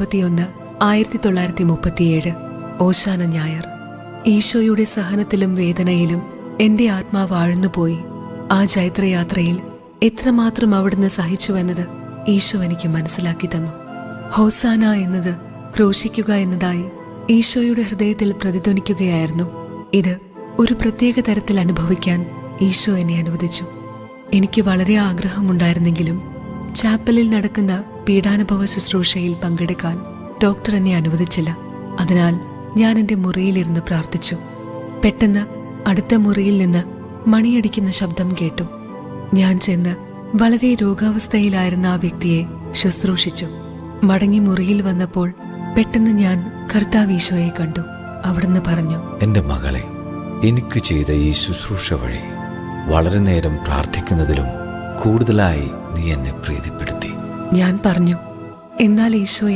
31, 1937 ഓശാന ഞായർ. ഈശോയുടെ സഹനത്തിലും വേദനയിലും എന്റെ ആത്മാവ് ആഴ്ന്നുപോയി. ആ ജൈത്രയാത്രയിൽ എത്രമാത്രം അവിടുന്ന് സഹിച്ചുവെന്നത് ഈശോ എനിക്ക് മനസ്സിലാക്കി തന്നു. ഹോസാന എന്നത് ക്രൂശിക്കുക എന്നതായി ഈശോയുടെ ഹൃദയത്തിൽ പ്രതിധ്വനിക്കുകയായിരുന്നു. ഇത് ഒരു പ്രത്യേക തരത്തിൽ അനുഭവിക്കാൻ ഈശോ എന്നെ അനുവദിച്ചു. എനിക്ക് വളരെ ആഗ്രഹമുണ്ടായിരുന്നെങ്കിലും ചാപ്പലിൽ നടക്കുന്ന പീഡാനുഭവ ശുശ്രൂഷയിൽ പങ്കെടുക്കാൻ ഡോക്ടർ എന്നെ അനുവദിച്ചില്ല. അതിനാൽ ഞാൻ എൻ്റെ മുറിയിലിരുന്ന് പ്രാർത്ഥിച്ചു. പെട്ടെന്ന് അടുത്ത മുറിയിൽ നിന്ന് മണിയടിക്കുന്ന ശബ്ദം കേട്ടു. ഞാൻ ചെന്ന് വളരെ രോഗാവസ്ഥയിലായിരുന്ന ആ വ്യക്തിയെ ശുശ്രൂഷിച്ചു. മടങ്ങി മുറിയിൽ വന്നപ്പോൾ പെട്ടെന്ന് ഞാൻ കർത്താവ് ഈശോയെ കണ്ടു. അവിടുന്ന് പറഞ്ഞു, എൻ്റെ മകളെ, എനിക്ക് ചെയ്ത ഈ ശുശ്രൂഷ വഴി വളരെ നേരം പ്രാർത്ഥിക്കുന്നതിലും കൂടുതലായി നീ എന്നെ പ്രീതിപ്പെടുത്തി. ഞാൻ പറഞ്ഞു, എന്നാൽ ഈശോയെ,